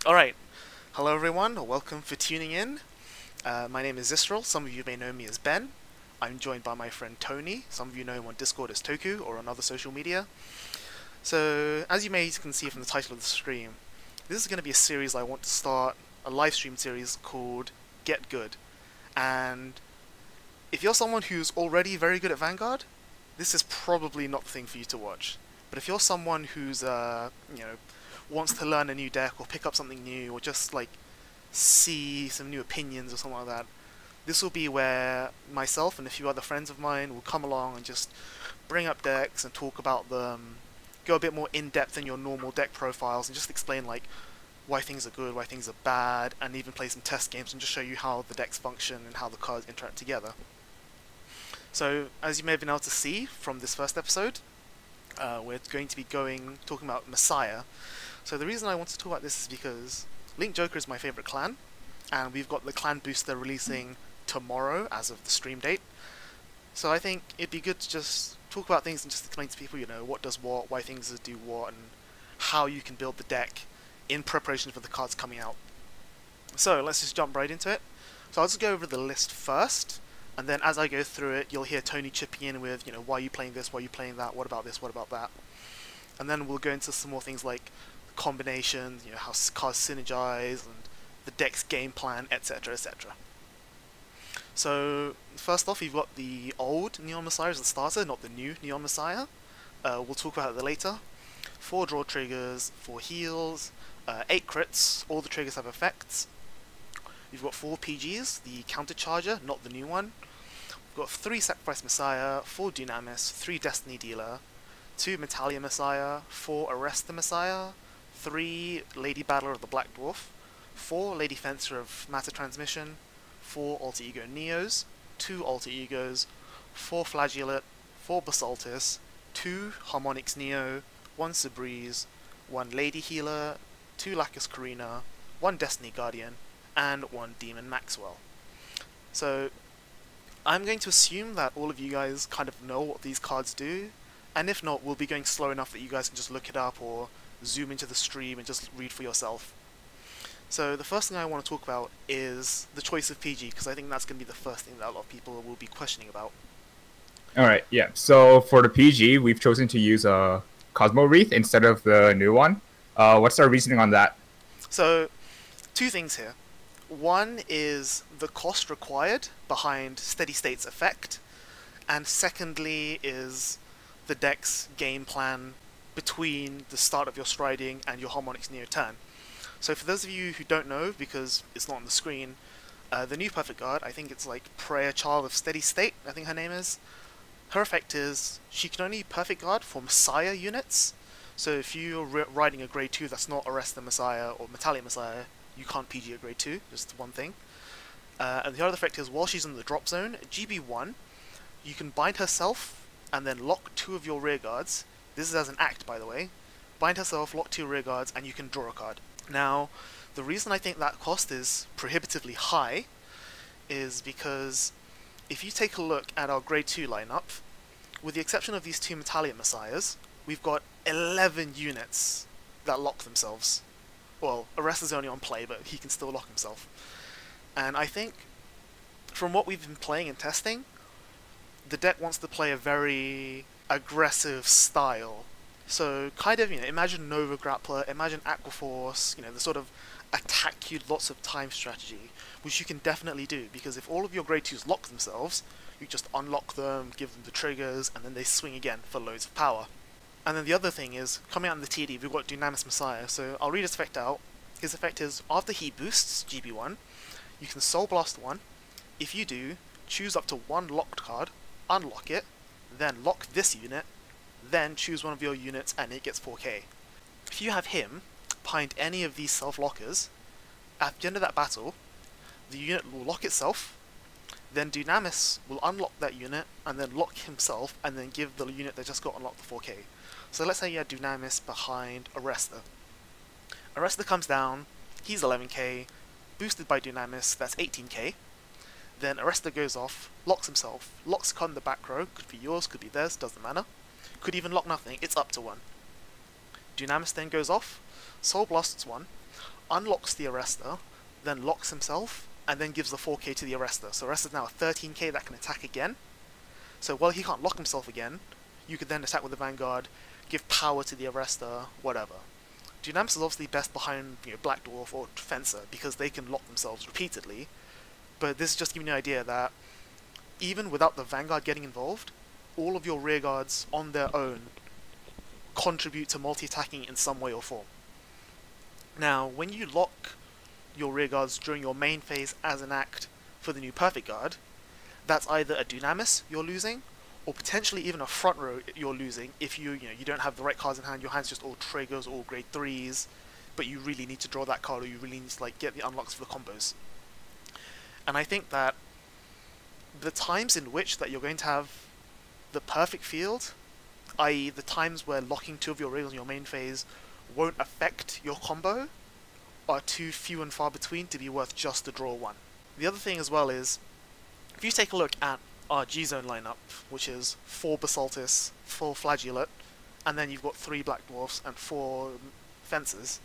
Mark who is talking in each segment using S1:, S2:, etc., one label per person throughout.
S1: Alright, hello everyone, welcome for tuning in. My name is Zistral, some of you may know me as Ben. I'm joined by my friend Tony, some of you know him on Discord as Toku or on other social media. So, as you may can see from the title of the stream, this is going to be a series I want to start, a live stream series called Get Good. And if you're someone who's already very good at Vanguard, this is probably not the thing for you to watch. But if you're someone who's, wants to learn a new deck or pick up something new or just like see some new opinions or something like that, this will be where myself and a few other friends of mine will come along and just bring up decks and talk about them, go a bit more in depth in your normal deck profiles and just explain like why things are good, why things are bad, and even play some test games and just show you how the decks function and how the cards interact together. So, as you may have been able to see from this first episode, we're going to be talking about Messiah. So the reason I want to talk about this is because Link Joker is my favourite clan, and we've got the clan booster releasing tomorrow as of the stream date. So I think it'd be good to just talk about things and just explain to people, what does what, why things do what, and how you can build the deck in preparation for the cards coming out. So let's just jump right into it. So I'll just go over the list first, and then as I go through it, you'll hear Tony chipping in with, why are you playing this, why are you playing that, what about this, what about that. And then we'll go into some more things like combinations, how cards synergize, and the deck's game plan, etc, etc. So, first off, you've got the old Neon Messiah as the starter, not the new Neon Messiah. We'll talk about it later. 4 draw triggers, 4 heals, 8 crits, all the triggers have effects. You've got 4 PGs, the Counter Charger, not the new one. We've got 3 Sacrifice Messiah, 4 Dunamis, 3 Destiny Dealer, 2 Metalia Messiah, 4 Arrest the Messiah, 3 Lady Battler of the Black Dwarf, 4 Lady Fencer of Matter Transmission, 4 Alter Ego Neos, 2 Alter Egos, 4 Flagellate, 4 Basaltis, 2 Harmonix Neo, 1 Sabreeze, 1 Lady Healer, 2 Lacus Karina, 1 Destiny Guardian, and 1 Demon Maxwell. So, I'm going to assume that all of you guys kind of know what these cards do, and if not, we'll be going slow enough that you guys can just look it up or zoom into the stream and just read for yourself. So the first thing I want to talk about is the choice of PG, because I think that's going to be the first thing that a lot of people will be questioning about.
S2: Alright, yeah. So for the PG, we've chosen to use a Cosmo Wreath instead of the new one. What's our reasoning on that?
S1: So, 2 things here. One is the cost required behind Steady State's effect, and secondly is the deck's game plan between the start of your striding and your Harmonix Neo turn. So for those of you who don't know, because it's not on the screen, the new Perfect Guard, I think it's like Prayer Child of Steady State, I think her name is. Her effect is, she can only Perfect Guard for Messiah units, so if you're riding a grade 2 that's not Arrest the Messiah or Metalia Messiah, you can't PG a grade 2, just one thing. And the other effect is, while she's in the drop zone, GB1, you can bind herself and then lock 2 of your rear guards. This is as an act, by the way. Bind herself, lock 2 rear guards, and you can draw a card. Now, the reason I think that cost is prohibitively high is because if you take a look at our grade 2 lineup, with the exception of these 2 Metalia Messiahs, we've got 11 units that lock themselves. Well, Arrest is only on play, but he can still lock himself. And I think, from what we've been playing and testing, the deck wants to play a very aggressive style. So, kind of, imagine Nova Grappler, imagine Aquaforce, the sort of attack you lots of time strategy, which you can definitely do, because if all of your grade 2s lock themselves, you just unlock them, give them the triggers, and then they swing again for loads of power. And then the other thing is, coming out in the TD, we've got Dunamis Messiah, so I'll read his effect out. His effect is, after he boosts GB1, you can Soul Blast 1. If you do, choose up to 1 locked card, unlock it, then lock this unit, then choose one of your units and it gets 4k. If you have him behind any of these self-lockers, at the end of that battle, the unit will lock itself, then Dunamis will unlock that unit, and then lock himself, and then give the unit that just got unlocked the 4k. So let's say you had Dunamis behind Arrester. Arrester comes down, he's 11k, boosted by Dunamis, that's 18k. Then Arrester goes off, locks himself, locks a card in the back row, could be yours, could be theirs, doesn't matter. Could even lock nothing, it's up to 1. Dunamis then goes off, Soul Blasts 1, unlocks the Arrestor, then locks himself, and then gives the 4k to the Arrestor. So Arrestor's now a 13k that can attack again. So while he can't lock himself again, you could then attack with the Vanguard, give power to the Arrestor, whatever. Dunamis is obviously best behind Black Dwarf or Fencer, because they can lock themselves repeatedly, but this is just giving you an idea that even without the Vanguard getting involved, all of your rearguards on their own contribute to multi-attacking in some way or form. Now, when you lock your rearguards during your main phase as an act for the new Perfect Guard, that's either a Dunamis you're losing, or potentially even a front row you're losing if you don't have the right cards in hand, your hand's just all triggers, all grade 3s, but you really need to draw that card, or you really need to get the unlocks for the combos. And I think that the times in which that you're going to have the perfect field, i.e. the times where locking 2 of your rearguards in your main phase won't affect your combo, are too few and far between to be worth just to draw 1. The other thing as well is, if you take a look at our G-Zone lineup, which is 4 Basaltis, 4 Flagellate, and then you've got 3 Black Dwarfs and 4 Fences,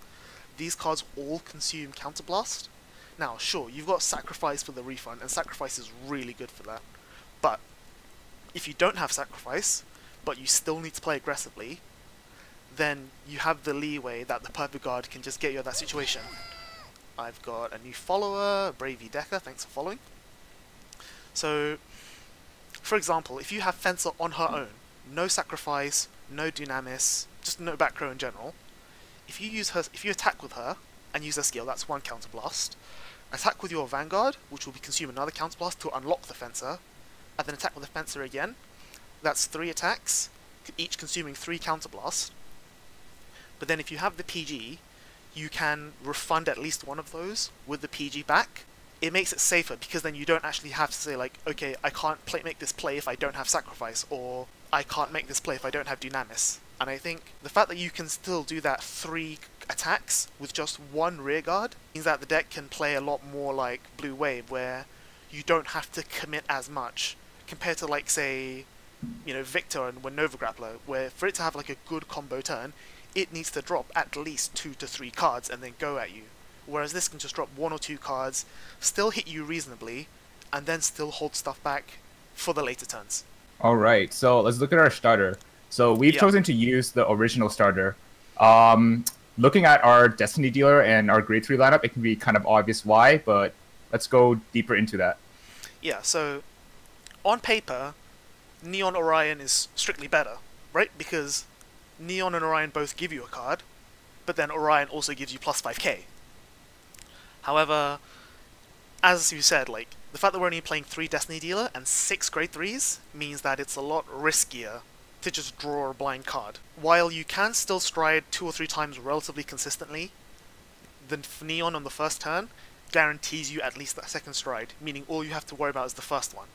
S1: these cards all consume Counterblast. Now, sure, you've got Sacrifice for the refund, and Sacrifice is really good for that, but if you don't have Sacrifice, but you still need to play aggressively, then you have the leeway that the Perfect Guard can just get you out of that situation. I've got a new follower, Bravey Decker, thanks for following. So, for example, if you have Fencer on her own, no Sacrifice, no Dunamis, just no back row in general, if you attack with her and use her skill, that's 1 Counterblast. Attack with your Vanguard, which will consume another Counterblast to unlock the Fencer, and then attack with the Fencer again. That's 3 attacks, each consuming 3 Counterblast. But then if you have the PG, you can refund at least one of those with the PG back. It makes it safer, because then you don't actually have to say okay, I can't make this play if I don't have Sacrifice, or I can't make this play if I don't have Dunamis. And I think the fact that you can still do that 3 attacks with just 1 rearguard means that the deck can play a lot more like Blue Wave, where you don't have to commit as much, compared to say, Victor and Nova Grappler, where for it to have a good combo turn, it needs to drop at least 2 to 3 cards and then go at you. Whereas this can just drop 1 or 2 cards, still hit you reasonably, and then still hold stuff back for the later turns.
S2: Alright, so let's look at our starter. So we've chosen to use the original starter. Looking at our Destiny Dealer and our Grade 3 lineup, it can be kind of obvious why, but let's go deeper into that.
S1: Yeah, so on paper, Neon Orion is strictly better, right? Because Neon and Orion both give you a card, but then Orion also gives you plus 5k. However, as you said, the fact that we're only playing 3 Destiny Dealer and 6 Grade 3s means that it's a lot riskier to just draw a blind card. While you can still stride 2 or 3 times relatively consistently, the Neon on the first turn guarantees you at least that second stride, meaning all you have to worry about is the first one.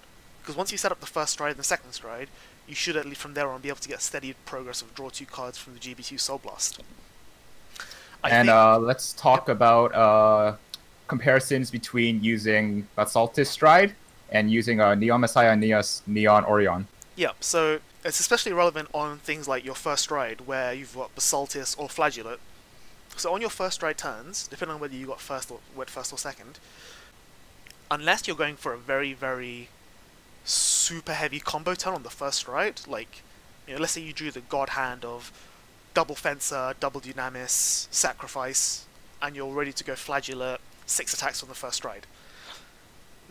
S1: Because once you set up the first stride and the second stride, you should at least from there on be able to get steady progress of draw 2 cards from the GB2 Soul Blast.
S2: Let's talk about comparisons between using Basaltis Stride and using Neon Messiah, Neon Orion.
S1: Yeah, so it's especially relevant on things like your first stride, where you've got Basaltis or Flagellate. So on your first stride turns, depending on whether you got first or second, unless you're going for a very, very super heavy combo turn on the first stride, let's say you drew the God Hand of double Fencer, double Dunamis, Sacrifice, and you're ready to go Flagellate, 6 attacks on the first stride.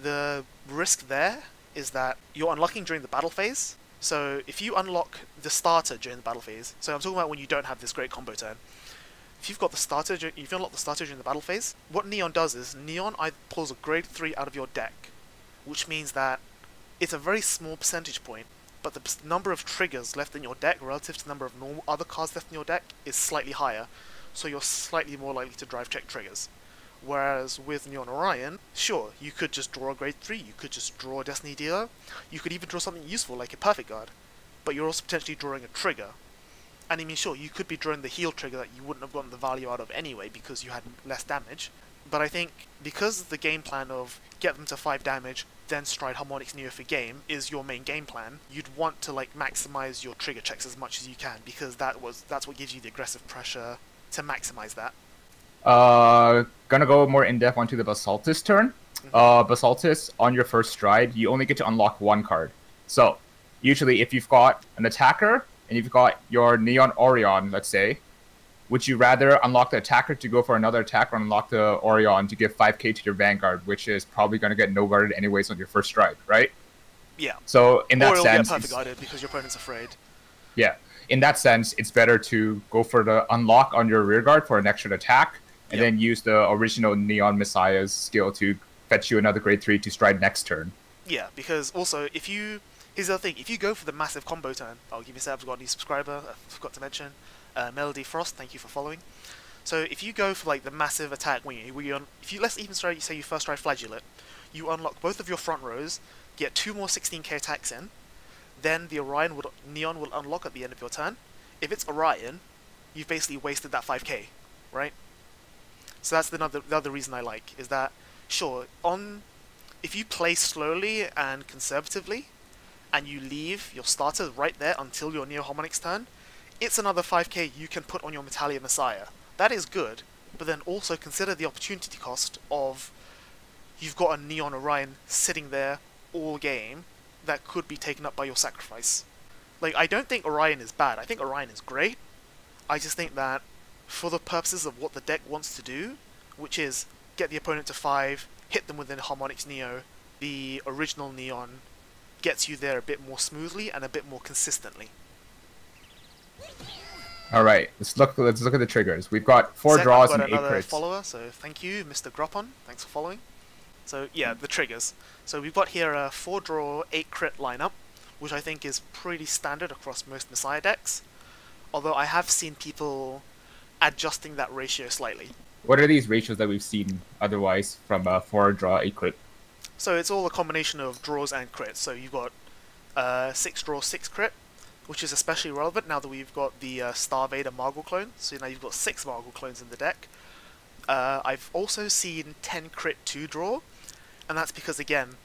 S1: The risk there is that you're unlocking during the battle phase. So if you unlock the starter during the battle phase, so I'm talking about when you don't have this great combo turn, if you've unlocked the starter during the battle phase, what Neon does is Neon either pulls a grade 3 out of your deck, which means that it's a very small percentage point, but the number of triggers left in your deck relative to the number of normal other cards left in your deck is slightly higher, so you're slightly more likely to drive check triggers. Whereas with Neon Orion, sure, you could just draw a grade 3, you could just draw a Destiny Dealer, you could even draw something useful like a Perfect Guard, but you're also potentially drawing a trigger. And I mean, sure, you could be drawing the heal trigger that you wouldn't have gotten the value out of anyway because you had less damage, but I think because the game plan of get them to 5 damage, then stride Harmonics Neo for game is your main game plan, you'd want to maximize your trigger checks as much as you can, because that's what gives you the aggressive pressure to maximize that.
S2: Gonna go more in depth onto the Basaltis turn. Basaltis, on your first stride, you only get to unlock one card. So, usually if you've got an attacker, and you've got your Neon Orion, let's say, would you rather unlock the attacker to go for another attack or unlock the Orion to give 5k to your Vanguard, which is probably going to get no-guarded anyways on your first stride, right?
S1: Yeah.
S2: So, in that
S1: or it'll
S2: sense...
S1: get perfect guarded because your opponent's afraid.
S2: Yeah. In that sense, it's better to go for the unlock on your rearguard for an extra attack, and then use the original Neon Messiah's skill to fetch you another grade 3 to stride next turn.
S1: Yeah, because also, if you... Here's the other thing, if you go for the massive combo turn... I'll give you a set, I've got a new subscriber, I forgot to mention. Melody Frost, thank you for following. So if you go for like the massive attack, let's even say you first try Flagellate, you unlock both of your front rows, get 2 more 16k attacks in, then the Neon will unlock at the end of your turn. If it's Orion, you've basically wasted that 5k, right? So that's the other reason I like, is that, sure, if you play slowly and conservatively, and you leave your starter right there until your Neo Harmonix turn, it's another 5k you can put on your Metalia Messiah. That is good, but then also consider the opportunity cost of you've got a Neon Orion sitting there all game that could be taken up by your sacrifice. Like, I don't think Orion is bad, I think Orion is great. I just think that for the purposes of what the deck wants to do, which is get the opponent to 5, hit them with an Harmonix Neo, the original Neon gets you there a bit more smoothly and a bit more consistently.
S2: Alright, let's look at the triggers. We've got 4 draws and 8 crits.
S1: Another follower, so thank you, Mr. Groppon. Thanks for following. So yeah, the triggers. So we've got here a 4 draw, 8 crit lineup, which I think is pretty standard across most Messiah decks. Although I have seen people adjusting that ratio slightly.
S2: What are these ratios that we've seen otherwise from 4 draw, 8 crit?
S1: So it's all a combination of draws and crits. So you've got 6 draw, 6 crit, which is especially relevant now that we've got the Star Vader Margle clone. So now you've got 6 Margle clones in the deck. I've also seen 10 crit 2 draw, and that's because, again,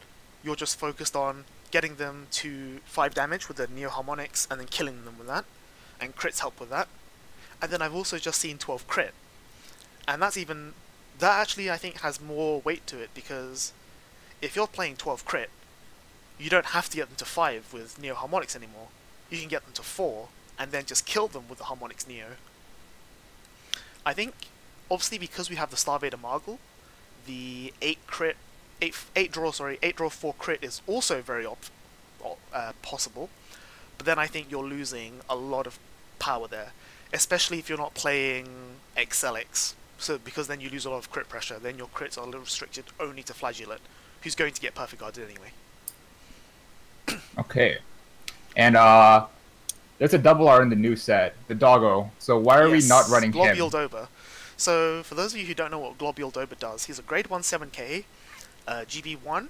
S1: you're just focused on getting them to 5 damage with the Neo Harmonix and then killing them with that, and crits help with that. And then I've also just seen 12 crit, and that actually I think has more weight to it, because if you're playing 12 crit, you don't have to get them to 5 with Neo Harmonix anymore. You can get them to 4, and then just kill them with the Harmonix Neo. I think, obviously because we have the Star Vader Margle, the 8 draw 4 crit is also very possible, but then I think you're losing a lot of power there, especially if you're not playing Excelix, so because then you lose a lot of crit pressure, then your crits are a little restricted only to Flagellate, who's going to get perfect guarded anyway.
S2: Okay. And there's a double R in the new set, the Doggo. So why are we not running him?
S1: Globule Dober. So for those of you who don't know what Globule Dober does, he's a grade 1 7k, GB1.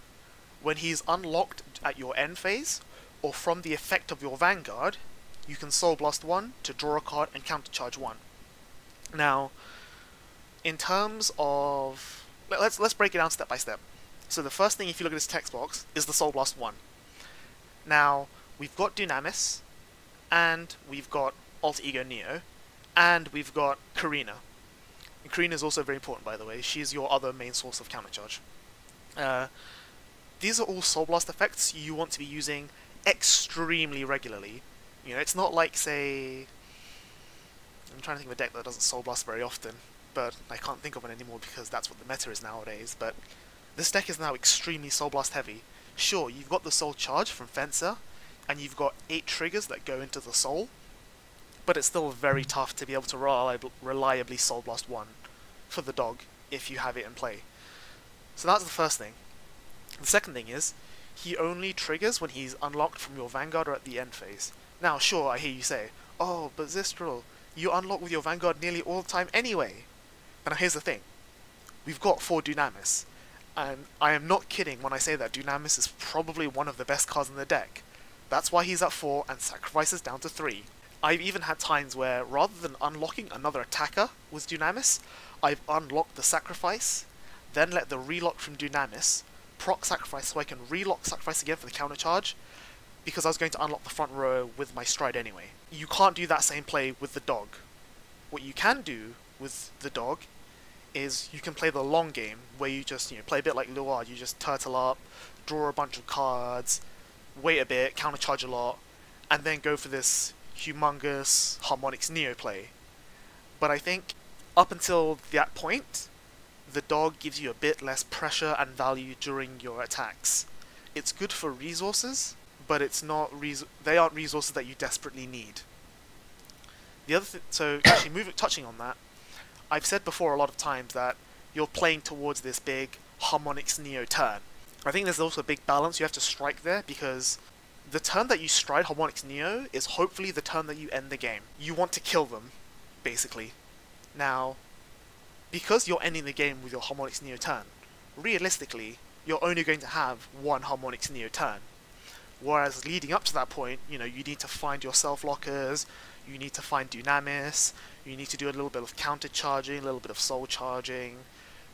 S1: When he's unlocked at your end phase, or from the effect of your Vanguard, you can Soul Blast 1 to draw a card and countercharge 1. Now, in terms of... Let's break it down step by step. So the first thing, if you look at this text box, is the Soul Blast 1. Now, we've got Dunamis, and we've got Alter Ego Neo, and we've got Karina. And Karina is also very important, by the way. She's your other main source of countercharge. These are all Soul Blast effects you want to be using extremely regularly. You know, it's not like, say... I'm trying to think of a deck that doesn't Soul Blast very often, but I can't think of it anymore because that's what the meta is nowadays, but this deck is now extremely Soul Blast heavy. Sure, you've got the Soul Charge from Fencer, and you've got 8 triggers that go into the Soul, but it's still very tough to be able to reliably Soul Blast 1 for the dog if you have it in play. So that's the first thing. The second thing is, he only triggers when he's unlocked from your Vanguard or at the end phase. Now, sure, I hear you say, oh, but Zistral, you unlock with your Vanguard nearly all the time anyway. But now here's the thing. We've got 4 Dunamis, and I am not kidding when I say that Dunamis is probably one of the best cards in the deck. That's why he's at 4 and sacrifices down to 3. I've even had times where, rather than unlocking another attacker with Dunamis, I've unlocked the sacrifice, then let the relock from Dunamis, proc sacrifice so I can relock sacrifice again for the counter charge, because I was going to unlock the front row with my stride anyway. You can't do that same play with the dog. What you can do with the dog is you can play the long game, where you just, play a bit like Lure, you just turtle up, draw a bunch of cards, wait a bit, countercharge a lot, and then go for this humongous Harmonix Neo play. But I think up until that point, the dog gives you a bit less pressure and value during your attacks. It's good for resources, but it's not they aren't resources that you desperately need. The other so actually touching on that, I've said before a lot of times that you're playing towards this big Harmonix Neo turn. I think there's also a big balance you have to strike there, because the turn that you stride Harmonix Neo is hopefully the turn that you end the game. You want to kill them, basically. Now, because you're ending the game with your Harmonix Neo turn, realistically, you're only going to have one Harmonix Neo turn. Whereas leading up to that point, you need to find your self-lockers, you need to find Dunamis, you need to do a little bit of counter-charging, a little bit of soul-charging,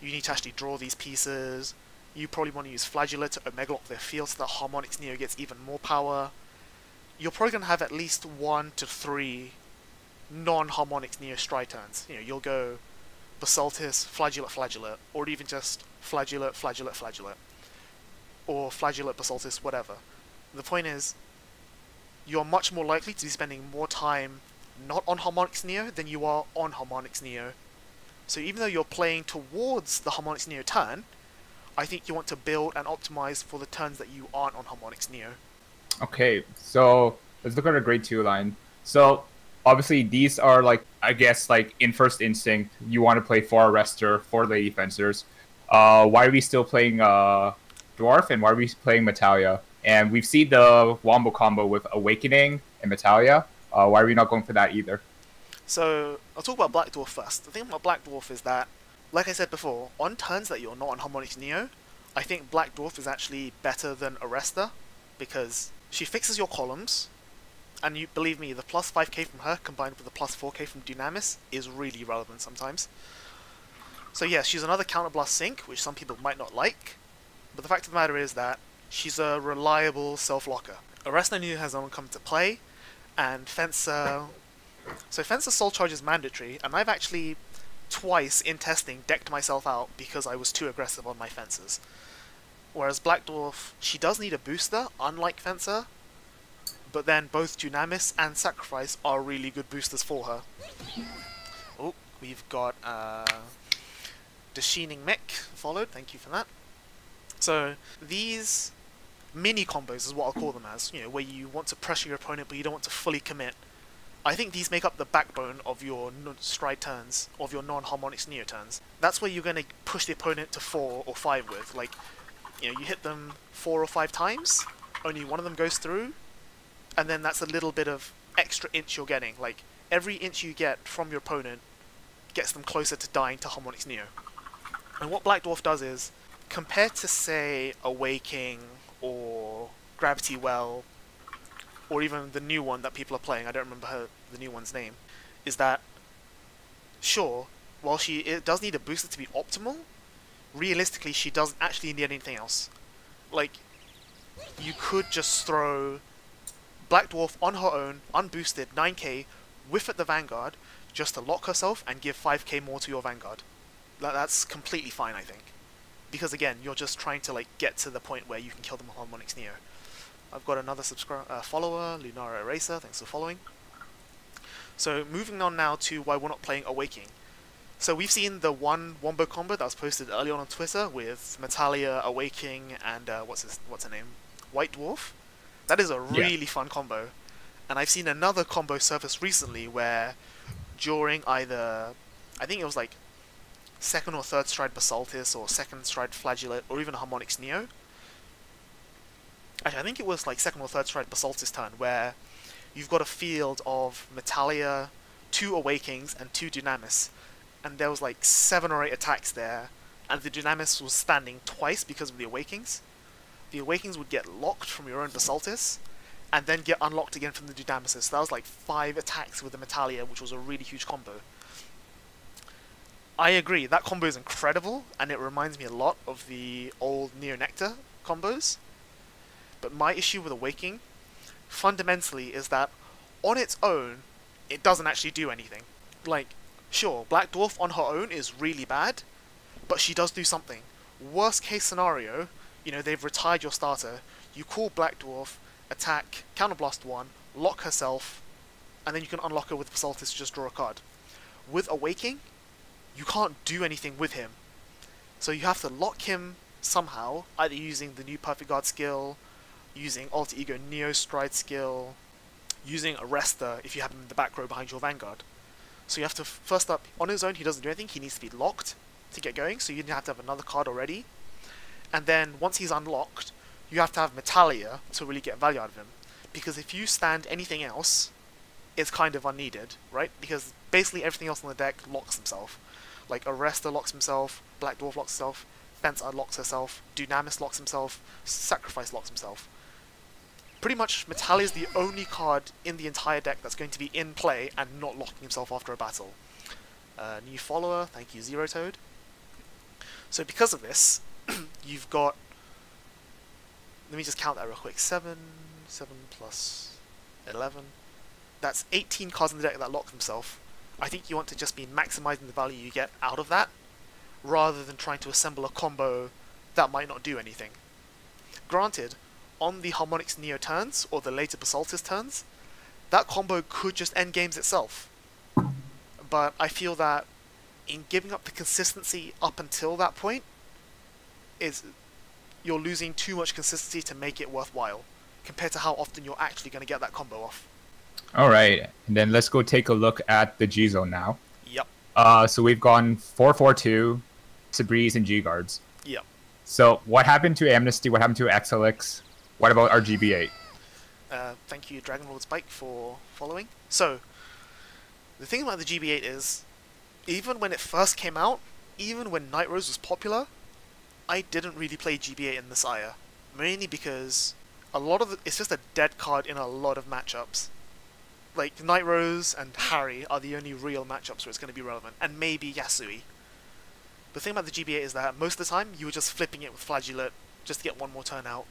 S1: you need to actually draw these pieces, you probably want to use Flagella to Omega Lock their field so that Harmonix Neo gets even more power. You're probably going to have at least 1 to 3 non-Harmonix Neo stride turns. You'll go Basaltis, Flagellate, Flagellate, or even just Flagellate, Flagellate, Flagellate, or Flagellate, Basaltis, whatever. The point is, you're much more likely to be spending more time not on Harmonix Neo than you are on Harmonix Neo. So even though you're playing towards the Harmonix Neo turn, I think you want to build and optimize for the turns that you aren't on Harmonix Neo.
S2: Okay, so let's look at our grade 2 line. So obviously these are I guess in first instinct, you want to play 4 Arrestor, 4 Lady Fencers. Why are we still playing Dwarf, and why are we playing Metalia? And we've seen the Wombo combo with Awakening and Metalia. Why are we not going for that either?
S1: So, I'll talk about Black Dwarf first. The thing about Black Dwarf is that, like I said before, on turns that you're not on Harmonix Neo, I think Black Dwarf is actually better than Arrestor, because she fixes your columns, and believe me, the plus 5k from her combined with the plus 4k from Dunamis is really relevant sometimes. So yeah, she's another counterblast sync, which some people might not like, but the fact of the matter is that she's a reliable self-locker. Arrestor Neo has not come to play, and Fencer... So Fencer Soul Charge is mandatory, and I've actually twice in testing decked myself out because I was too aggressive on my Fencers. Whereas Black Dwarf, she does need a booster, unlike Fencer, but then both Dunamis and Sacrifice are really good boosters for her. Oh, we've got Deshining Mech followed, thank you for that. So these mini combos is what I'll call them as, where you want to pressure your opponent but you don't want to fully commit. I think these make up the backbone of your stride turns, of your non-Harmonix Neo turns. That's where you're going to push the opponent to 4 or 5 with. You hit them 4 or 5 times, only one of them goes through, and then that's a little bit of extra inch you're getting. Every inch you get from your opponent gets them closer to dying to Harmonix Neo. And what Black Dwarf does is, compared to, say, Awaking or Gravity Well, or even the new one that people are playing, I don't remember the new one's name, is that, sure, while it does need a booster to be optimal, realistically she doesn't actually need anything else. You could just throw Black Dwarf on her own, unboosted, 9k, whiff at the Vanguard, just to lock herself and give 5k more to your Vanguard. That's completely fine, I think. Because again, you're just trying to get to the point where you can kill them with Harmonix Neo. I've got another follower, Lunara Eraser, thanks for following. So moving on now to why we're not playing Awaking. So we've seen the one Wombo combo that was posted early on Twitter with Metalia, Awaking, and what's her name? White Dwarf. That is a really fun combo. And I've seen another combo surface recently where during either, I think it was second or third stride Basaltis, or second stride Flagellate, or even Harmonix Neo. Actually, I think it was second or third stride Basaltis turn, where you've got a field of Metalia, 2 Awakings, and 2 Dunamis. And there was 7 or 8 attacks there, and the Dunamis was standing twice because of the Awakings. The Awakings would get locked from your own Basaltis, and then get unlocked again from the Dunamises. So that was 5 attacks with the Metalia, which was a really huge combo. I agree, that combo is incredible, and it reminds me a lot of the old Neo Nectar combos. But my issue with Awaking, fundamentally, is that on its own, it doesn't actually do anything. Sure, Black Dwarf on her own is really bad, but she does do something. Worst case scenario, they've retired your starter, you call Black Dwarf, attack, counterblast 1, lock herself, and then you can unlock her with Basaltis to just draw a card. With Awaking, you can't do anything with him. So you have to lock him somehow, either using the new Perfect Guard skill, using Alter Ego Neo Stride skill, using Arrester if you have him in the back row behind your Vanguard. So you have to, first up, on his own he doesn't do anything, he needs to be locked to get going, so you have to have another card already. And then once he's unlocked, you have to have Metalia to really get value out of him. Because if you stand anything else, it's kind of unneeded, right? Because basically everything else on the deck locks himself. Like Arrester locks himself, Black Dwarf locks himself, Fence locks herself, Dunamis locks himself, Sacrifice locks himself. Pretty much Metalia is the only card in the entire deck that's going to be in play and not locking himself after a battle. New follower, thank you Zero Toad. So because of this, you've got, let me just count that real quick, 7 plus 11, that's 18 cards in the deck that lock themselves. I think you want to just be maximizing the value you get out of that, rather than trying to assemble a combo that might not do anything. Granted, on the Harmonix Neo turns, or the later Basaltis turns, that combo could just end games itself. But I feel that in giving up the consistency up until that point, you're losing too much consistency to make it worthwhile, compared to how often you're actually going to get that combo off.
S2: Alright, and then let's go take a look at the G-Zone now.
S1: Yep.
S2: So we've gone 4-4-2, Sabreeze, and G-Guards.
S1: Yep.
S2: So what happened to Amnesty? What happened to XLX? What about our GB8?
S1: Thank you, Dragonlord Spike, for following. So, the thing about the GB8 is, even when it first came out, even when Night Rose was popular, I didn't really play GB8 in the Sire. Mainly because it's just a dead card in a lot of matchups. Like, Night Rose and Harry are the only real matchups where it's going to be relevant, and maybe Yasui. The thing about the GB8 is that most of the time, you were just flipping it with Flagellate just to get one more turn out.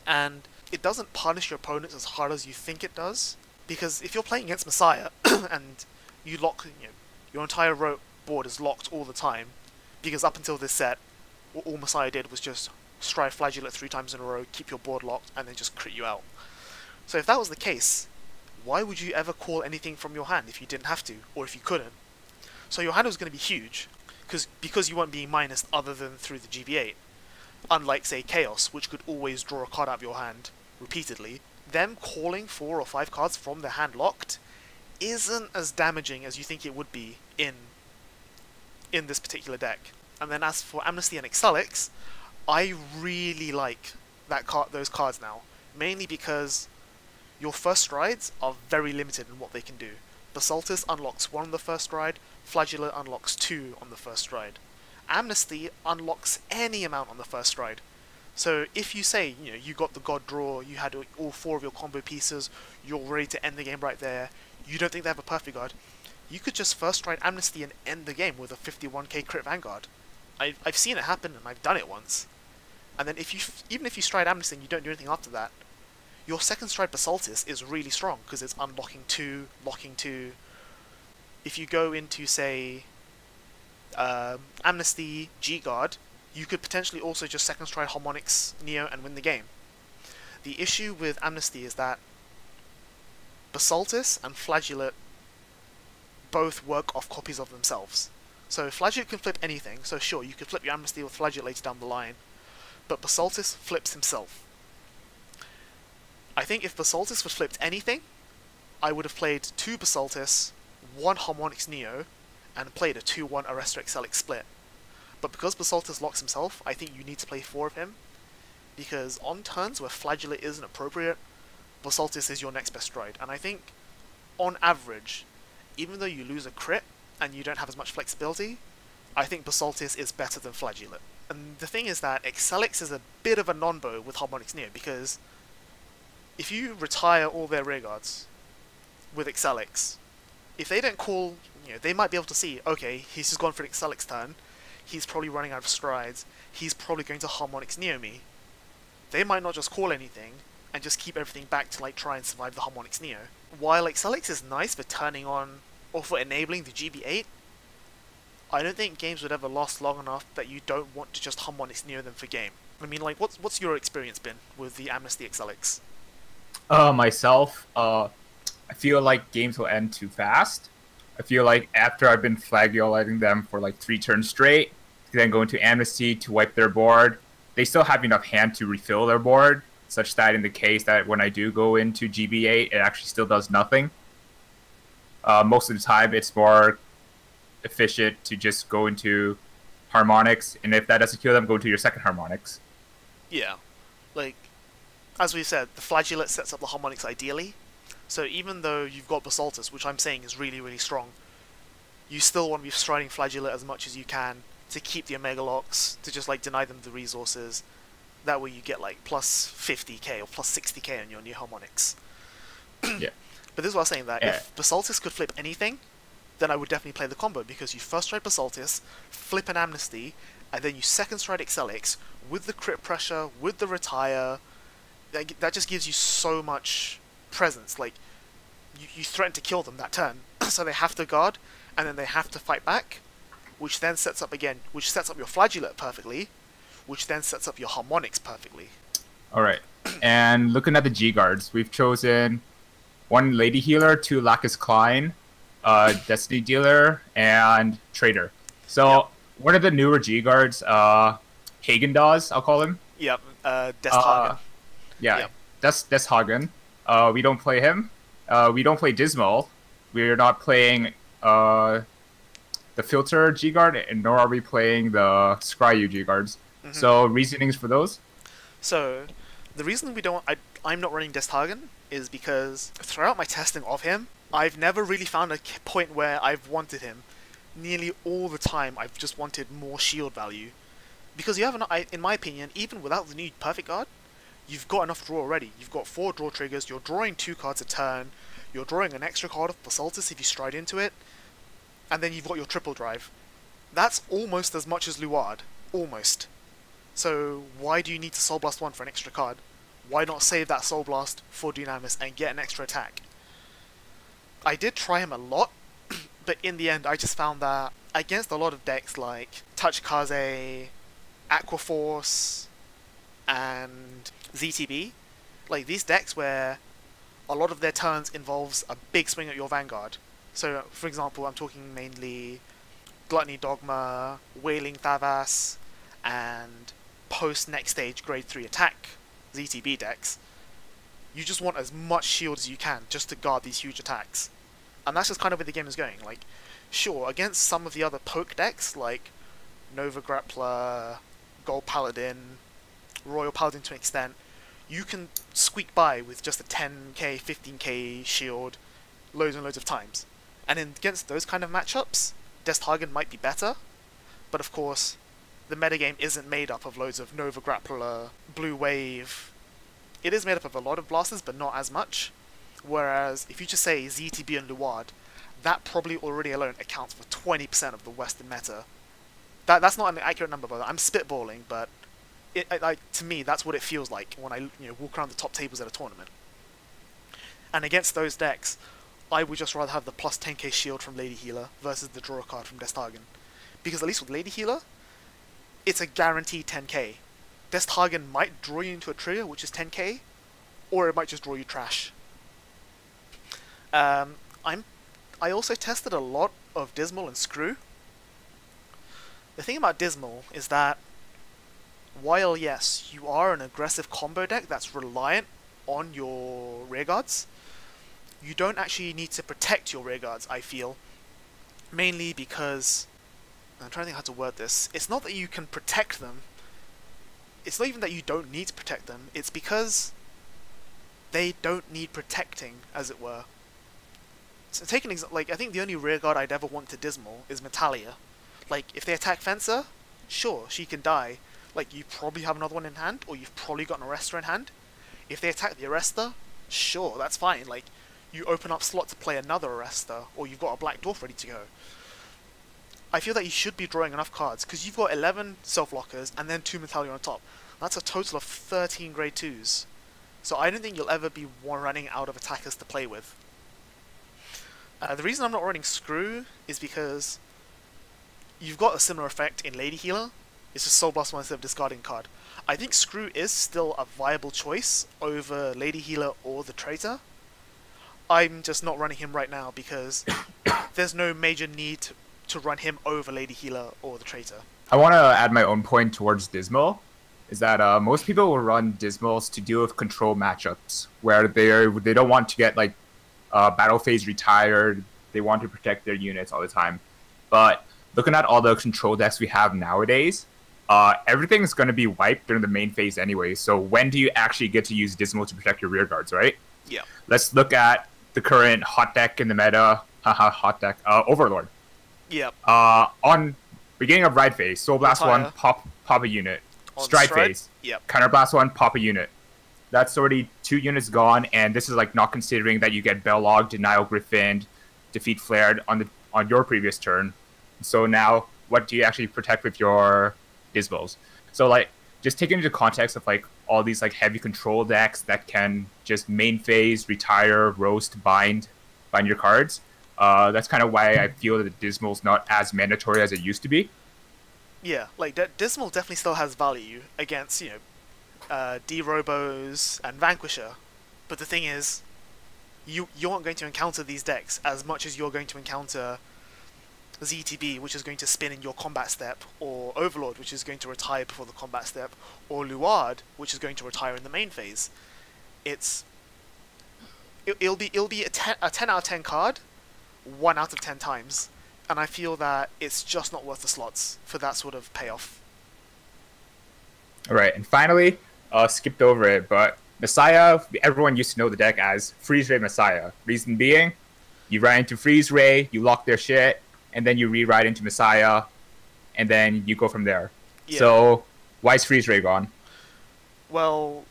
S1: And it doesn't punish your opponents as hard as you think it does, because if you're playing against Messiah, and you lock, your entire board is locked all the time, because up until this set, all Messiah did was just stride Flagellate 3 times in a row, keep your board locked, and then just crit you out. So if that was the case, why would you ever call anything from your hand if you didn't have to, or if you couldn't? So your hand was going to be huge, because you weren't being minused other than through the GB8. Unlike, say, Chaos, which could always draw a card out of your hand repeatedly, them calling 4 or 5 cards from their hand locked isn't as damaging as you think it would be in this particular deck. And then as for Amnesty and Excelix, I really like those cards now, mainly because your first strides are very limited in what they can do. Basaltis unlocks 1 on the first stride, Flagellate unlocks 2 on the first stride. Amnesty unlocks any amount on the first stride. So if you say, you got the God Draw, you had all 4 of your combo pieces, you're ready to end the game right there, you don't think they have a Perfect Guard, you could just first stride Amnesty and end the game with a 51k crit Vanguard. I've seen it happen, and I've done it once. And then even if you stride Amnesty and you don't do anything after that, your second stride Basaltis is really strong, because it's unlocking 2, locking 2. If you go into, say, Amnesty, G-Guard, you could potentially also just second stride Harmonix Neo and win the game. The issue with Amnesty is that Basaltis and Flagellate both work off copies of themselves. So Flagellate can flip anything, so sure, you could flip your Amnesty with Flagellate later down the line, but Basaltis flips himself. I think if Basaltis was flipped anything, I would have played 2 Basaltis, 1 Harmonix Neo, and played a 2-1 Arrester Excelix split. But because Basaltis locks himself, I think you need to play 4 of him, because on turns where Flagellate isn't appropriate, Basaltis is your next best stride. And I think, on average, even though you lose a crit, and you don't have as much flexibility, I think Basaltis is better than Flagellate. And the thing is that Excelix is a bit of a non-bow with Harmonix Neo, because if you retire all their rear guards with Excelix, if they don't call, they might be able to see, okay, he's just gone for an Excelix turn, he's probably running out of strides, he's probably going to Harmonix Neo me. They might not just call anything, and just keep everything back to try and survive the Harmonix Neo. While Excelix is nice for turning on, or for enabling the GB8, I don't think games would ever last long enough that you don't want to just harmonics near them for game. I mean, like, what's your experience been with the Amnesty XLX?
S2: Myself, I feel like games will end too fast. I feel like after I've been flagellating them for like 3 turns straight, then go into Amnesty to wipe their board, they still have enough hand to refill their board, such that in the case that when I do go into GB8, it actually still does nothing. Most of the time, it's more efficient to just go into harmonics, and if that doesn't kill them, go into your second harmonics.
S1: Yeah, like, as we said, the Flagellate sets up the harmonics ideally, so even though you've got Basaltus, which I'm saying is really, really strong, you still want to be striding Flagellate as much as you can to keep the Omega Locks, to just like deny them the resources. That way you get like plus 50k or plus 60k on your new harmonics.
S2: Yeah.
S1: But this is what I was saying, that if Basaltus could flip anything, then I would definitely play the combo, because you first stride Basaltus, flip an Amnesty, and then you second stride Excelix with the crit pressure, with the retire. That just gives you so much presence. Like, you threaten to kill them that turn, so they have to guard, and then they have to fight back, which then sets up your Flagellate perfectly, which then sets up your harmonics perfectly.
S2: Alright, and looking at the G-Guards, we've chosen 1 Lady Healer, 2 Lacus Klein, Destiny Dealer, and Trader. So,
S1: yep.
S2: One of the newer G-Guards, Hagen-Dazs, I'll call him.
S1: Yep, Desthagen.
S2: Yeah,
S1: yep.
S2: Desthagen. We don't play him. We don't play Dismal. We're not playing the Filter G-Guard, and nor are we playing the Scryu G-Guards. Mm-hmm. So, reasonings for those?
S1: So, the reason I'm not running Desthagen is because throughout my testing of him, I've never really found a point where I've wanted him. Nearly all the time, I've just wanted more shield value. Because you have, in my opinion, even without the new Perfect Guard, you've got enough draw already. You've got 4 draw triggers, you're drawing 2 cards a turn, you're drawing an extra card of Basaltus if you stride into it, and then you've got your triple drive. That's almost as much as Luard. Almost. So why do you need to Soul Blast 1 for an extra card? Why not save that Soul Blast for Dunamis and get an extra attack? I did try him a lot, but in the end I just found that against a lot of decks like Tachikaze, Aquaforce, and ZTB, like these decks where a lot of their turns involves a big swing at your Vanguard. So, for example, I'm talking mainly Gluttony Dogma, Wailing Thavas, and post-next stage grade 3 attack ZTB decks. You just want as much shield as you can just to guard these huge attacks. And that's just kind of where the game is going. Like, sure, against some of the other poke decks, like Nova Grappler, Gold Paladin, Royal Paladin to an extent, you can squeak by with just a 10k, 15k shield loads and loads of times. And against those kind of matchups, Desthagen might be better, but of course, the metagame isn't made up of loads of Nova Grappler, Blue Wave. It is made up of a lot of blasters, but not as much. Whereas, if you just say ZTB and Luard, that probably already alone accounts for 20% of the Western meta. That's not an accurate number, but I'm spitballing, but to me, that's what it feels like when I walk around the top tables at a tournament. And against those decks, I would just rather have the plus 10k shield from Lady Healer versus the draw card from Desthagen. Because at least with Lady Healer, it's a guaranteed 10k. Desthagen might draw you into a trigger, which is 10k, or it might just draw you trash. I also tested a lot of Dismal and Screw. The thing about Dismal is that, while yes, you are an aggressive combo deck that's reliant on your rearguards, you don't actually need to protect your rearguards, I feel. Mainly because, I'm trying to think how to word this, it's not that you can protect them, it's not even that you don't need to protect them, it's because they don't need protecting, as it were. So take an example, like, I think the only rearguard I'd ever want to Dismal is Metalia. Like, if they attack Fencer, sure, she can die. Like, you probably have another one in hand, or you've probably got an Arrestor in hand. If they attack the Arrestor, sure, that's fine. Like, you open up slot to play another Arrestor, or you've got a Black Dwarf ready to go. I feel that you should be drawing enough cards, because you've got 11 Self-Lockers, and then 2 Metalia on top. That's a total of 13 grade 2s. So I don't think you'll ever be running out of attackers to play with. The reason I'm not running Screw is because you've got a similar effect in Lady Healer. It's just Soul Blast 1 instead of discarding card. I think Screw is still a viable choice over Lady Healer or the Traitor. I'm just not running him right now because there's no major need to run him over Lady Healer or the Traitor.
S2: I want to add my own point towards Dismal, is that most people will run Dismals to deal with control matchups, where they don't want to get, like, battle phase retired, they want to protect their units all the time. But looking at all the control decks we have nowadays, everything is going to be wiped during the main phase anyway, so when do you actually get to use Dismal to protect your rear guards, right?
S1: Yeah.
S2: Let's look at the current hot deck in the meta, hot deck, Overlord.
S1: Yep.
S2: On beginning of ride phase, Soul Blast 1, pop a unit. Stride phase,
S1: yep.
S2: Counter Blast 1, pop a unit. That's already 2 units gone, and this is like not considering that you get Bellog, Denial Griffin, Defeat Flared on your previous turn. So now, what do you actually protect with your Dismals? So like, just taking into context of like all these like heavy control decks that can just main phase, retire, roast, bind your cards. That's kind of why I feel that Dismal's not as mandatory as it used to be.
S1: Yeah, like Dismal definitely still has value against, you know, D-Robos and Vanquisher. But the thing is, you aren't going to encounter these decks as much as you're going to encounter ZTB, which is going to spin in your combat step, or Overlord, which is going to retire before the combat step, or Luard, which is going to retire in the main phase. It'll be a 10 out of 10 card, 1 out of 10 times, and I feel that it's just not worth the slots for that sort of payoff.
S2: Alright, and finally, skipped over it, but Messiah, everyone used to know the deck as Freeze Ray Messiah. Reason being, you ride into Freeze Ray, you lock their shit, and then you re-ride into Messiah, and then you go from there. Yeah. So, why is Freeze Ray gone?
S1: Well,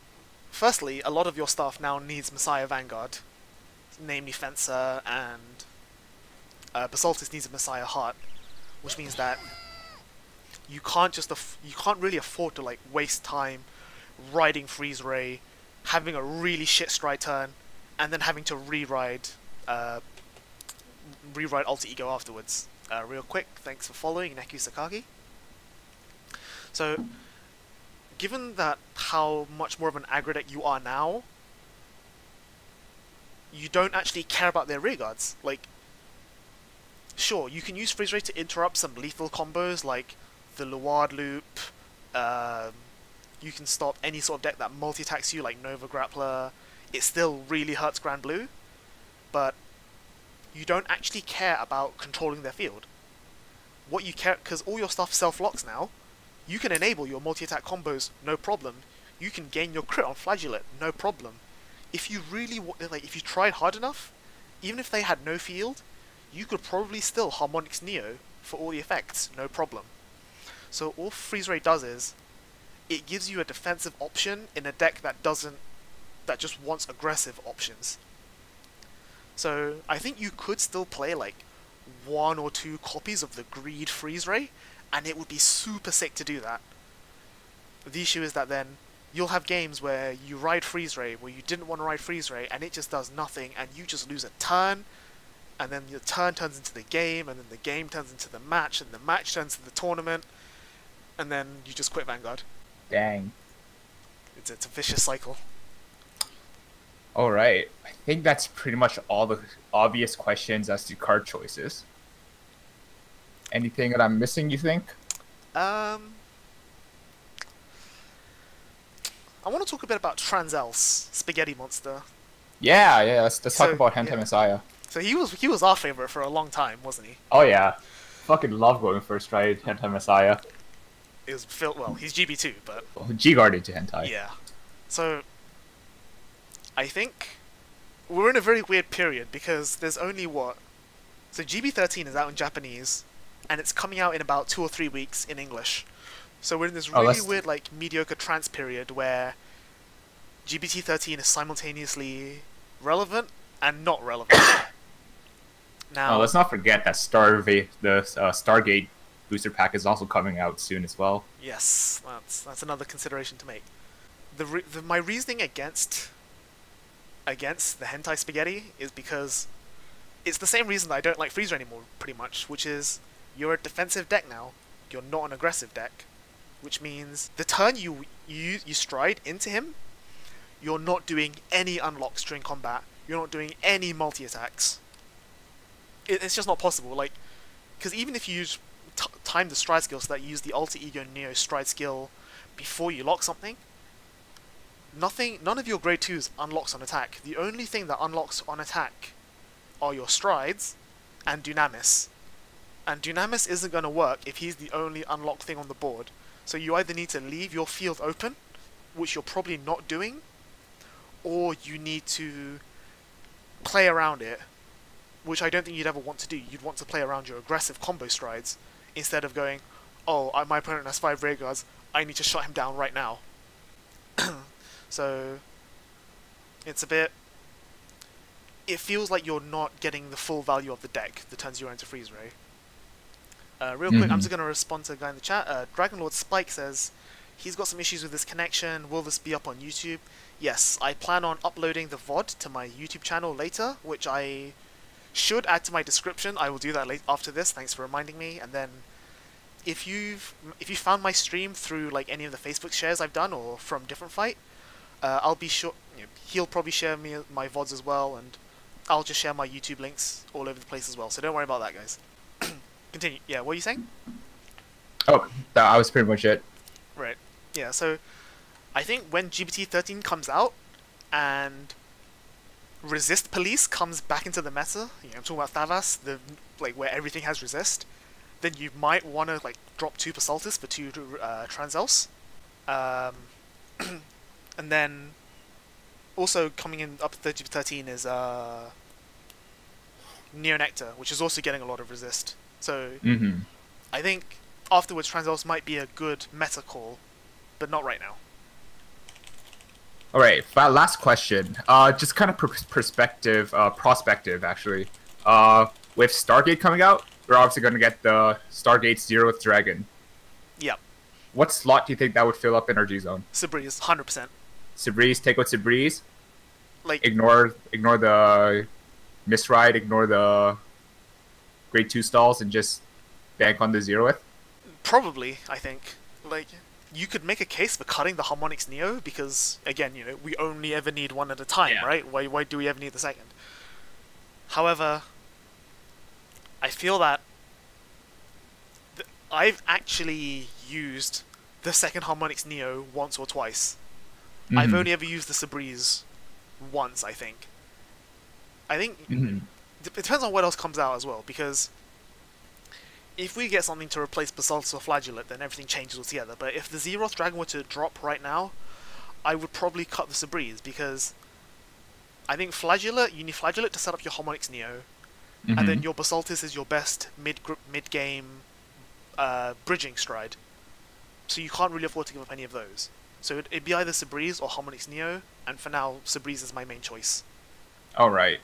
S1: firstly, a lot of your stuff now needs Messiah Vanguard, namely Fencer, and Basaltis needs a Messiah Heart, which means that you can't really afford to like waste time riding Freeze Ray, having a really shit stride turn, and then having to rewrite Alter Ego afterwards. Real quick, thanks for following Neku Sakagi. So, given that how much more of an aggro deck you are now, you don't actually care about their rear guards. Like, sure, you can use Freeze Ray to interrupt some lethal combos like the Luard Loop. You can stop any sort of deck that multi-attacks you like Nova Grappler. It still really hurts Grand Blue, but you don't actually care about controlling their field. What you care, because all your stuff self-locks now, you can enable your multi-attack combos, no problem. You can gain your crit on Flageolet, no problem. If you really, if you tried hard enough, even if they had no field, you could probably still Harmonix Neo for all the effects, no problem. So all Freeze Ray does is, it gives you a defensive option in a deck that just wants aggressive options. So I think you could still play like 1 or 2 copies of the Greed Freeze Ray, and it would be super sick to do that. The issue is that then you'll have games where you ride Freeze Ray where you didn't want to ride Freeze Ray, and it just does nothing, and you just lose a turn, and then the turn turns into the game, and then the game turns into the match, and the match turns into the tournament, and then you just quit Vanguard.
S2: Dang.
S1: It's a vicious cycle.
S2: Alright, I think that's pretty much all the obvious questions as to card choices. Anything that I'm missing, you think?
S1: I want to talk a bit about Transels, Spaghetti Monster.
S2: Yeah, let's talk about Hentai Messiah.
S1: So he was our favorite for a long time, wasn't he?
S2: Oh yeah, fucking love going first try Hentai Messiah.
S1: It was well, he's GB2, but
S2: well, G-guarded to Hentai.
S1: Yeah, so I think we're in a very weird period because there's only so GB13 is out in Japanese, and it's coming out in about 2 or 3 weeks in English. So we're in this really weird, like, mediocre trance period where GBT13 is simultaneously relevant and not relevant. Now,
S2: let's not forget that Stargate booster pack is also coming out soon as well.
S1: Yes, that's another consideration to make. My reasoning against the hentai spaghetti is because it's the same reason that I don't like Freezer anymore, pretty much, which is you're a defensive deck now. You're not an aggressive deck, which means the turn you stride into him, you're not doing any unlocks during combat. You're not doing any multi-attacks. It's just not possible. Like, because even if you use time the stride skill so that you use the Alter Ego Neo stride skill before you lock something, none of your grade 2s unlocks on attack. The only thing that unlocks on attack are your strides and Dunamis. And Dunamis isn't going to work if he's the only unlocked thing on the board. So you either need to leave your field open, which you're probably not doing, or you need to play around it, which I don't think you'd ever want to do. You'd want to play around your aggressive combo strides, instead of going, oh, my opponent has 5 rear guards, I need to shut him down right now. So, it's a bit... It feels like you're not getting the full value of the deck, the turns you're into Freeze Ray. Real quick, I'm just going to respond to a guy in the chat. Dragonlord Spike says, he's got some issues with his connection, will this be up on YouTube? Yes, I plan on uploading the VOD to my YouTube channel later, which I should add to my description. I will do that after this, thanks for reminding me. And then, if you found my stream through like any of the Facebook shares I've done, or from Different Fight, I'll be sure, he'll probably share my VODs as well, and I'll just share my YouTube links all over the place as well, so don't worry about that, guys. Continue. Yeah, what are you saying?
S2: Oh, that was pretty much it.
S1: Right. Yeah, so I think when GBT13 comes out and Resist Police comes back into the meta, I'm talking about Thavas, where everything has resist, then you might want to like drop 2 Basaltis for 2 Transels. And then also coming in up to GBT13 is Neonectar, which is also getting a lot of resist. So I think afterwards Transels might be a good meta call, but not right now.
S2: Alright, last question. Just kind of prospective actually. With Stargate coming out, we're obviously going to get the Stargate 0th Dragon.
S1: Yep.
S2: What slot do you think that would fill up Energy Zone?
S1: Sabriz, 100%.
S2: Sabriz, take out Sabriz.
S1: Like,
S2: ignore the Misride, ignore the grade 2 stalls, and just bank on the 0th?
S1: Probably, I think. Like, you could make a case for cutting the Harmonix Neo, because, again, we only ever need one at a time, right? Why do we ever need the second? However, I feel that I've actually used the second Harmonix Neo once or twice. I've only ever used the Sabriz once, I think. It depends on what else comes out as well, because if we get something to replace Basaltis or Flageolet, then everything changes altogether. But if the Zeroth Dragon were to drop right now, I would probably cut the Sabriz, because I think Flageolet, you need Flageolet to set up your Harmonix Neo, and then your Basaltis is your best mid-game bridging stride. So you can't really afford to give up any of those. So it'd be either Sabriz or Harmonix Neo, and for now, Sabriz is my main choice.
S2: Alright.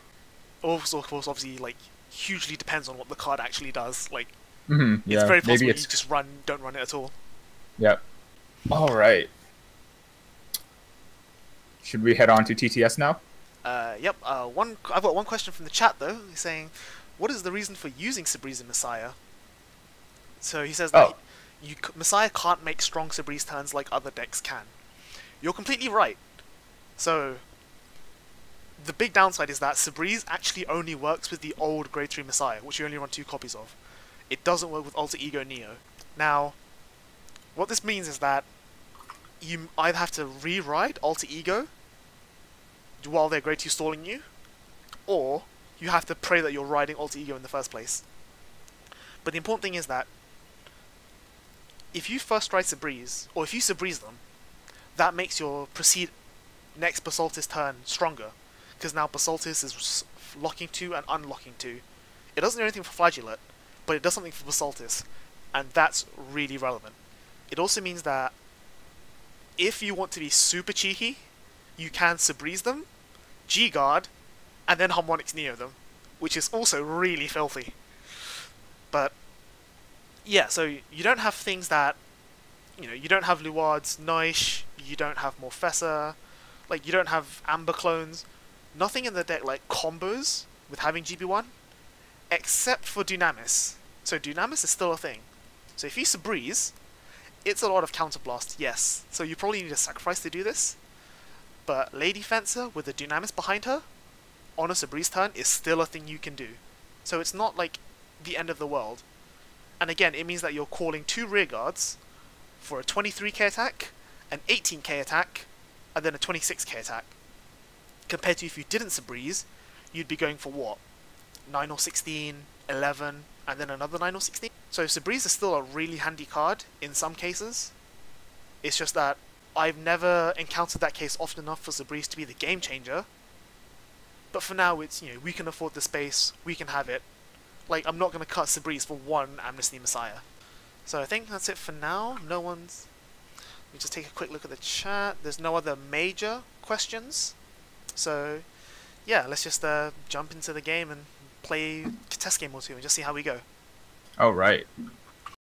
S1: Also, of course, obviously, like, hugely depends on what the card actually does. Like,
S2: yeah,
S1: it's very possible
S2: maybe
S1: you just don't run it at all.
S2: Yep. Alright. Should we head on to TTS now?
S1: Yep. I've got one question from the chat, though. He's saying, what is the reason for using Sabriz and Messiah? So he says that Messiah can't make strong Sabriz turns like other decks can. You're completely right. So, the big downside is that Sabriz actually only works with the old Grade 3 Messiah, which you only run 2 copies of. It doesn't work with Alter Ego Neo. Now, what this means is that you either have to re-ride Alter Ego while they're Grade 2 stalling you, or you have to pray that you're riding Alter Ego in the first place. But the important thing is that if you first ride Sabriz, or if you Sabriz them, that makes your next Basaltis turn stronger, because now Basaltis is locking 2 and unlocking 2. It doesn't do anything for Flageolet, but it does something for Basaltis, and that's really relevant. It also means that if you want to be super cheeky, you can Sabriz them, G-Guard, and then Harmonix Neo them, which is also really filthy. But yeah, so you don't have things that, you don't have Luard's Noish, you don't have Morfessa, like, you don't have Amber clones. Nothing in the deck, like, combos with having GB1, except for Dunamis. So Dunamis is still a thing. So if you Sabreeze, it's a lot of counterblast, yes. So you probably need a sacrifice to do this. But Lady Fencer with the Dunamis behind her, on a Sabreeze turn, is still a thing you can do. So it's not like the end of the world. And again, it means that you're calling 2 rearguards for a 23k attack, an 18k attack, and then a 26k attack. Compared to if you didn't Sabreeze, you'd be going for what? 9 or 16, 11, and then another 9 or 16? So Sabreeze is still a really handy card in some cases. It's just that I've never encountered that case often enough for Sabreeze to be the game changer. But for now, it's, you know, we can afford the space, we can have it. Like, I'm not going to cut Sabreeze for one Amnesty Messiah. So I think that's it for now. No one's... Let me just take a quick look at the chat. There's no other major questions. So, yeah, let's just jump into the game and play a test game or two and just see how we go.
S2: Oh, right.